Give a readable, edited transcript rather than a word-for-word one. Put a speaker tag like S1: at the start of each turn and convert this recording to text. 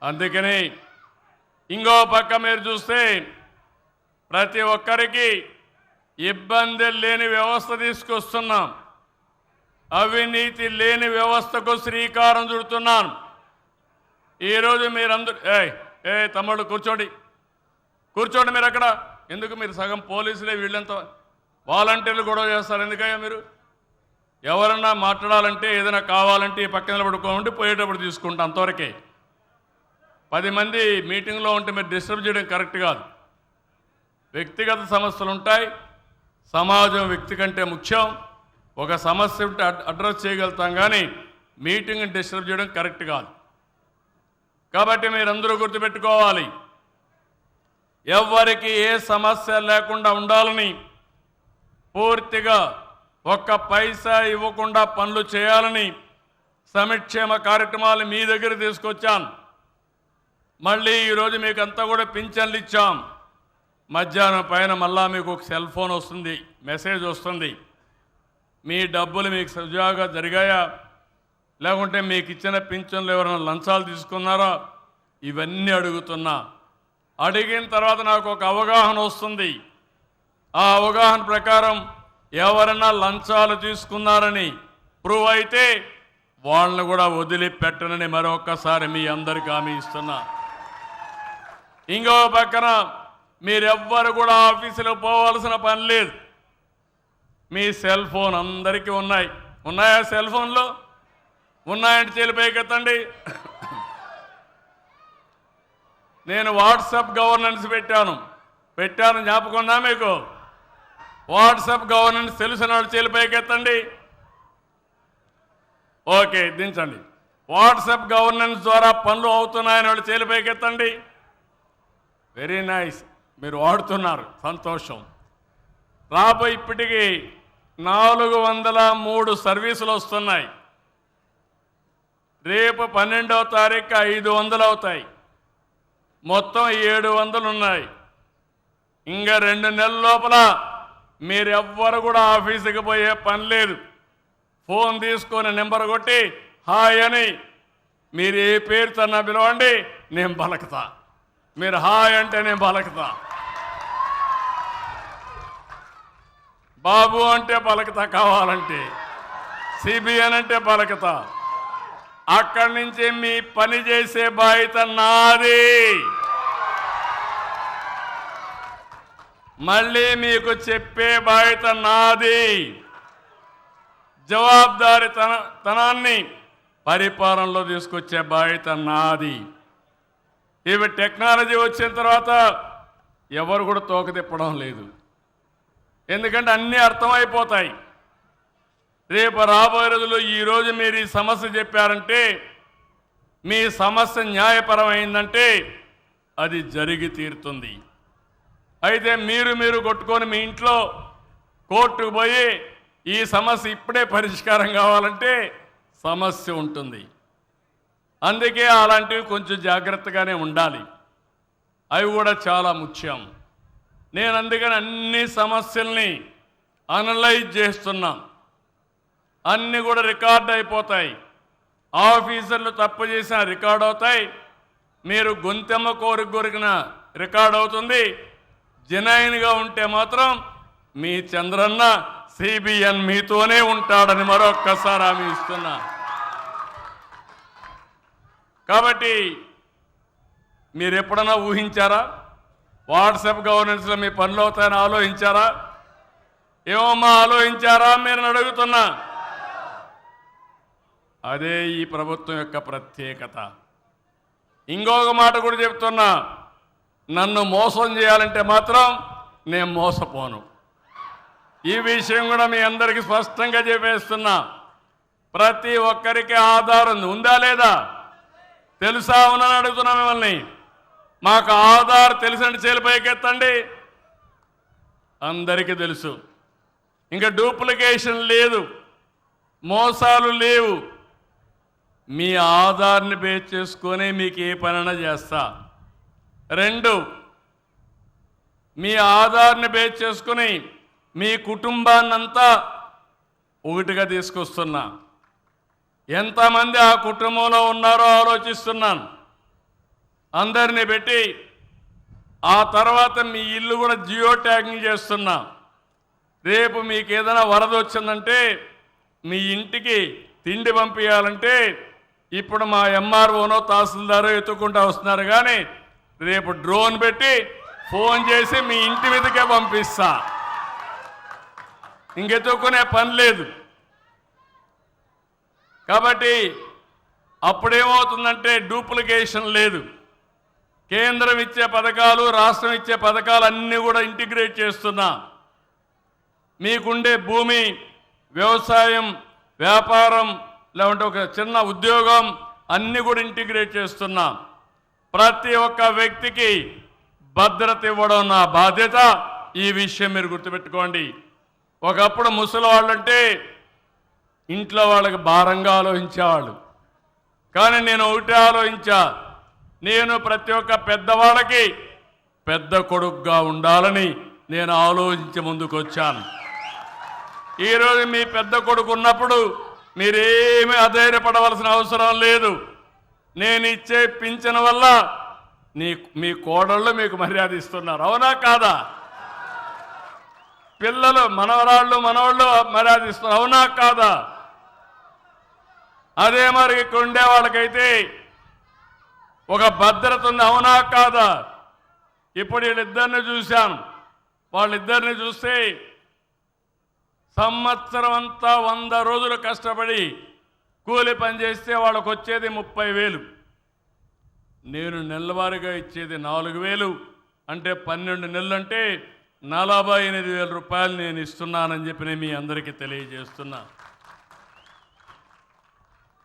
S1: అందుకని ఇంకో పక్క మీరు చూస్తే ప్రతి ఒక్కరికి ఇబ్బంది లేని వ్యవస్థ తీసుకొస్తున్నాం. అవినీతి లేని వ్యవస్థకు శ్రీకారం చుడుతున్నాను. ఈరోజు మీరందరూ తమ్ముళ్ళు కూర్చోండి మీరు అక్కడ. ఎందుకు మీరు సగం పోలీసులే వీళ్ళంతా వాలంటీర్లు గొడవ చేస్తారు ఎందుకయ్యా మీరు? ఎవరన్నా మాట్లాడాలంటే ఏదైనా కావాలంటే ఈ పక్కన నిలబడుకోమంటే పోయేటప్పుడు తీసుకుంటాం అంతవరకే. 10 మంది మీటింగ్లో ఉంటే మీరు డిస్టర్బ్ చేయడం కరెక్ట్ కాదు. వ్యక్తిగత సమస్యలు ఉంటాయి. సమాజం వ్యక్తి కంటే ముఖ్యం. ఒక సమస్య ఉంటే అడ్రస్ చేయగలుగుతాం, కానీ మీటింగ్ డిస్టర్బ్ చేయడం కరెక్ట్ కాదు. కాబట్టి మీరందరూ గుర్తుపెట్టుకోవాలి, ఎవరికి ఏ సమస్య లేకుండా ఉండాలని, పూర్తిగా ఒక్క పైసా ఇవ్వకుండా పనులు చేయాలని సంక్షేమ కార్యక్రమాలు మీ దగ్గర తీసుకొచ్చాను. మళ్ళీ ఈరోజు మీకు అంతా కూడా పింఛన్లు ఇచ్చాం. మధ్యాహ్నం పైన మళ్ళా మీకు ఒక సెల్ ఫోన్ వస్తుంది, మెసేజ్ వస్తుంది. మీ డబ్బులు మీకు సజావుగా జరిగాయా, లేకుంటే మీకు ఇచ్చిన పింఛన్లు ఎవరైనా లంచాలు తీసుకున్నారా, ఇవన్నీ అడుగుతున్నా. అడిగిన తర్వాత నాకు ఒక అవగాహన వస్తుంది. ఆ అవగాహన ప్రకారం ఎవరైనా లంచాలు తీసుకున్నారని ప్రూవ్ అయితే వాళ్ళని కూడా వదిలిపెట్టనని మరొకసారి మీ అందరికీ హామీ ఇస్తున్నా. ఇంకో పక్కన మీరెవ్వరు కూడా ఆఫీసులో పోవాల్సిన పని లేదు. మీ సెల్ ఫోన్ అందరికీ ఉన్నాయా? సెల్ ఫోన్లో ఉన్నాయంటే చేలిపైకెత్తండి. నేను వాట్సాప్ గవర్నెన్స్ పెట్టాను, జ్ఞాపకం ఉందా మీకు? వాట్సాప్ గవర్నెన్స్ తెలిసిన వాళ్ళు చేలిపైకెత్తండి. ఓకే, దించండి. వాట్సాప్ గవర్నెన్స్ ద్వారా పనులు అవుతున్నాయని వాళ్ళు చేలిపైకెత్తండి. వెరీ నైస్, మీరు వాడుతున్నారు, సంతోషం. రాబోయే ఇప్పటికీ 403 సర్వీసులు వస్తున్నాయి. రేపు 12వ తారీఖు 500 అవుతాయి. మొత్తం 700 ఉన్నాయి. ఇంకా 2 నెలల లోపల మీరెవ్వరు కూడా ఆఫీసుకి పోయే పని లేదు. ఫోన్ తీసుకొని నెంబర్ కొట్టి హాయ్ అని మీరు ఏ పేరుతోన్నా పిలవండి, నేను పలకతా. మీరు హాయ్ అంటే నేను పలకతా, బాబు అంటే పలకతా, కావాలంటే సిబిఎన్ అంటే పలకతా. అక్కడి నుంచి మీ పని చేసే బాధ్యత నాది. మళ్ళీ మీకు చెప్పే బాధ్యత నాది. జవాబుదారీతనాన్ని పరిపాలనలో తీసుకొచ్చే బాధ్యత నాది. ఇవి టెక్నాలజీ వచ్చిన తర్వాత ఎవరు కూడా తోక తిప్పడం లేదు. ఎందుకంటే అన్నీ అర్థమైపోతాయి. రేపు రాబోయే రోజుల్లో ఈరోజు మీరు ఈ సమస్య చెప్పారంటే, మీ సమస్య న్యాయపరమైందంటే అది జరిగి తీరుతుంది. అయితే మీరు కొట్టుకొని మీ ఇంట్లో కోర్టుకు పోయి ఈ సమస్య ఇప్పుడే పరిష్కారం కావాలంటే సమస్య ఉంటుంది. అందుకే అలాంటివి కొంచెం జాగ్రత్తగానే ఉండాలి. అవి కూడా చాలా ముఖ్యం. నేను అందుకని అన్ని సమస్యల్ని అనలైజ్ చేస్తున్నా. అన్నీ కూడా రికార్డ్ అయిపోతాయి. ఆఫీసర్లు తప్పు చేసిన రికార్డ్ అవుతాయి. మీరు గొంతెమ్మ కోరిన రికార్డ్ అవుతుంది. జెన్యూన్గా ఉంటే మాత్రం మీ చంద్రన్న సిబిఎన్ మీతోనే ఉంటాడని మరొక్కసారి హామీ ఇస్తున్నా. కాబట్టి మీరు ఎప్పుడన్నా ఊహించారా వాట్సాప్ గవర్నెన్స్లో మీ పనులు అవుతాయని ఆలోచించారా? ఏమమ్మా ఆలోచించారా మీరు అడుగుతున్నా. అదే ఈ ప్రభుత్వం యొక్క ప్రత్యేకత. ఇంకొక మాట కూడా చెప్తున్నా, నన్ను మోసం చేయాలంటే మాత్రం నేను మోసపోను. ఈ విషయం కూడా మీ అందరికీ స్పష్టంగా చెప్పేస్తున్నా. ప్రతి ఒక్కరికి ఆధారం ఉందా లేదా తెలుసా? ఉన్నాను అడుగుతున్నా మిమ్మల్ని. మాకు ఆధార్ తెలిసిన చేలిపైకెత్తండి. అందరికీ తెలుసు. ఇంకా డూప్లికేషన్ లేదు, మోసాలు లేవు. మీ ఆధార్ని బేస్ చేసుకొని మీకు ఏ పనైనా చేస్తా. 2, మీ ఆధార్ని బేస్ చేసుకుని మీ కుటుంబాన్నంతా ఒకటిగా తీసుకొస్తున్నా. ఎంతమంది ఆ కుటుంబంలో ఉన్నారో ఆలోచిస్తున్నాను. అందరినీ పెట్టి ఆ తర్వాత మీ ఇల్లు కూడా జియో ట్యాగింగ్ చేస్తున్నా. రేపు మీకు ఏదైనా వరద వచ్చిందంటే మీ ఇంటికి తిండి పంపించాలంటే ఇప్పుడు మా ఎంఆర్ఓనో తహసీల్దారో ఎత్తుకుంటూ వస్తున్నారు, కానీ రేపు డ్రోన్ పెట్టి ఫోన్ చేసి మీ ఇంటి మీదకే పంపిస్తా. ఇంకెత్తుకునే పని లేదు. కాబట్టి అప్పుడేమవుతుందంటే డూప్లికేషన్ లేదు. కేంద్రం ఇచ్చే పథకాలు, రాష్ట్రం ఇచ్చే పథకాలు అన్నీ కూడా ఇంటిగ్రేట్ చేస్తున్నా. మీకుండే భూమి, వ్యవసాయం, వ్యాపారం, లేకుంటే ఒక చిన్న ఉద్యోగం అన్నీ కూడా ఇంటిగ్రేట్ చేస్తున్నా. ప్రతి ఒక్క వ్యక్తికి భద్రత ఇవ్వడం నా బాధ్యత. ఈ విషయం మీరు గుర్తుపెట్టుకోండి. ఒకప్పుడు ముసలి వాళ్ళంటే ఇంట్లో వాళ్ళకి భారంగా ఆలోచించేవాళ్ళు, కానీ నేను ఒకటే ఆలోచించా, నేను ప్రతి ఒక్క పెద్దవాళ్ళకి పెద్ద కొడుకుగా ఉండాలని నేను ఆలోచించి ముందుకు వచ్చాను. ఈరోజు మీ పెద్ద కొడుకు ఉన్నప్పుడు మీరేమీ అధైర్యపడవలసిన అవసరం లేదు. నేను ఇచ్చే పింఛన్ వల్ల మీ కోడళ్ళు మీకు మర్యాద ఇస్తున్నారు, అవునా కాదా? పిల్లలు, మనవరాళ్ళు, మనవాళ్ళు మర్యాద ఇస్తున్నారు, అవునా కాదా? అదే మరి ఇక్కడ ఉండే వాళ్ళకైతే ఒక భద్రత ఉంది, అవునా కాదా? ఇప్పుడు వీళ్ళిద్దరిని చూశాను. వాళ్ళిద్దరిని చూస్తే సంవత్సరం అంతా 100 రోజులు కష్టపడి కూలి పని చేస్తే వాళ్ళకు వచ్చేది 30,000. నేను నెలవారీగా ఇచ్చేది 4,000. అంటే 12 నెలలు అంటే 48,000 రూపాయలు నేను ఇస్తున్నానని చెప్పి నేను మీ అందరికీ తెలియజేస్తున్నా.